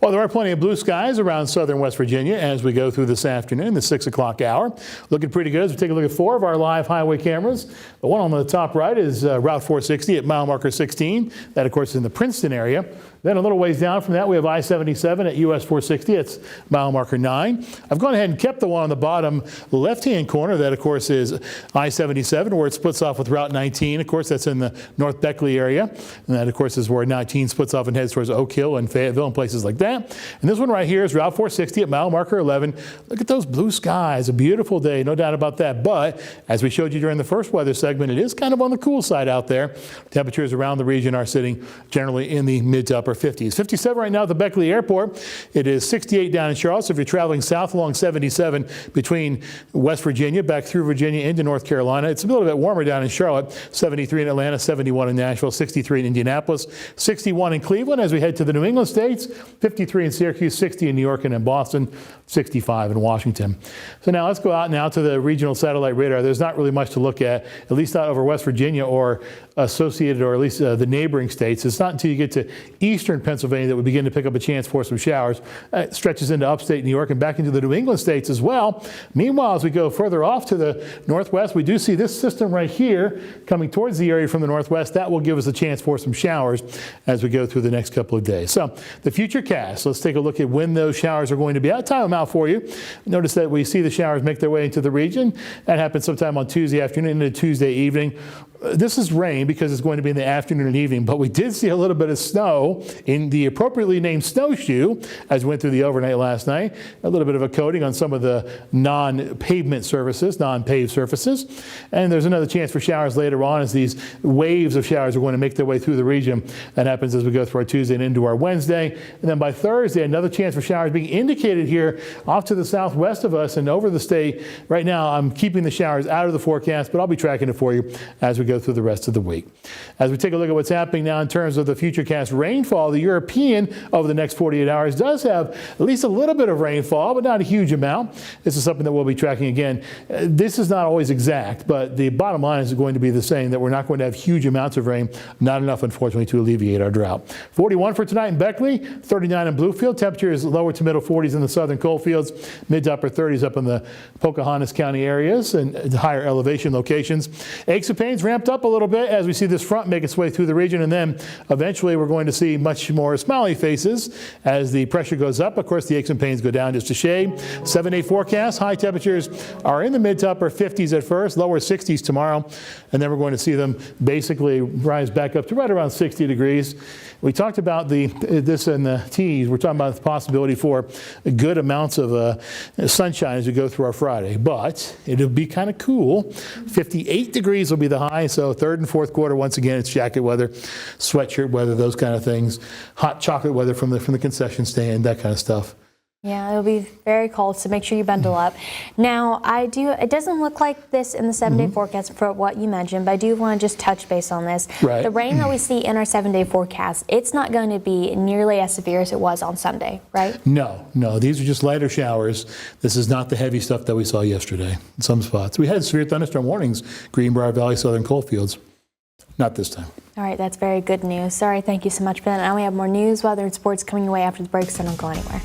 Well, there are plenty of blue skies around southern West Virginia as we go through this afternoon, the 6 o'clock hour. Looking pretty good as we take a look at 4 of our live highway cameras. The one on the top right is Route 460 at mile marker 16. That, of course, is in the Princeton area. Then a little ways down from that, we have I-77 at US 460. It's mile marker 9. I've gone ahead and kept the one on the bottom left-hand corner. That, of course, is I-77, where it splits off with Route 19. Of course, that's in the North Beckley area. And that, of course, is where 19 splits off and heads towards Oak Hill and Fayetteville and places like that. And this one right here is Route 460 at mile marker 11. Look at those blue skies. A beautiful day, no doubt about that. But as we showed you during the first weather segment, it is kind of on the cool side out there. Temperatures around the region are sitting generally in the mid to upper 50s. 57 right now at the Beckley Airport. It is 68 down in Charlotte. So if you're traveling south along 77 between West Virginia back through Virginia into North Carolina, it's a little bit warmer down in Charlotte. 73 in Atlanta, 71 in Nashville, 63 in Indianapolis, 61 in Cleveland as we head to the New England states, 53 in Syracuse, 60 in New York and in Boston, 65 in Washington. So now let's go out now to the regional satellite radar. There's not really much to look at least not over West Virginia or associated, or at least the neighboring states. It's not until you get to eastern Pennsylvania that we begin to pick up a chance for some showers. It stretches into upstate New York and back into the New England states as well. Meanwhile, as we go further off to the northwest, we do see this system right here coming towards the area from the northwest. That will give us a chance for some showers as we go through the next couple of days. So the future cast, let's take a look at when those showers are going to be. I'll time them out for you. Notice that we see the showers make their way into the region. That happens sometime on Tuesday afternoon into Tuesday evening. This is rain because it's going to be in the afternoon and evening, but we did see a little bit of snow in the appropriately named snowshoe as we went through the overnight last night. A little bit of a coating on some of the non-pavement surfaces, non-paved surfaces. And there's another chance for showers later on as these waves of showers are going to make their way through the region. That happens as we go through our Tuesday and into our Wednesday. And then by Thursday, another chance for showers being indicated here off to the southwest of us and over the state. Right now, I'm keeping the showers out of the forecast, but I'll be tracking it for you as we go through the rest of the week. As we take a look at what's happening now in terms of the futurecast rainfall, the European over the next 48 hours does have at least a little bit of rainfall, but not a huge amount. This is something that we'll be tracking again. This is not always exact, but the bottom line is going to be the same, that we're not going to have huge amounts of rain, not enough, unfortunately, to alleviate our drought. 41 for tonight in Beckley, 39 in Bluefield. Temperature is lower to middle 40s in the southern coalfields, mid to upper 30s up in the Pocahontas County areas and higher elevation locations. Aches and pains ramped up a little bit as we see this front make its way through the region, and then eventually we're going to see much more smiley faces as the pressure goes up. Of course, the aches and pains go down just a shade. 7-day forecast, high temperatures are in the mid to upper 50s at first, lower 60s tomorrow, and then we're going to see them basically rise back up to right around 60 degrees. We talked about this in the teas. We're talking about the possibility for good amounts of sunshine as we go through our Friday, but it'll be kind of cool. 58 degrees will be the high, so third and fourth quarter, once again, it's jacket weather, sweatshirt weather, those kind of things. Hot chocolate weather from the concession stand, that kind of stuff. Yeah, it'll be very cold, so make sure you bundle up. Now, it doesn't look like this in the 7-day forecast for what you mentioned, but I do want to just touch base on this. Right. The rain that we see in our 7-day forecast, it's not going to be nearly as severe as it was on Sunday, right? No, these are just lighter showers. This is not the heavy stuff that we saw yesterday in some spots. We had severe thunderstorm warnings, Greenbrier Valley, southern coalfields. Not this time. All right, that's very good news. Sorry, thank you so much for that. Now we have more news, weather, and sports coming your way after the break, so don't go anywhere.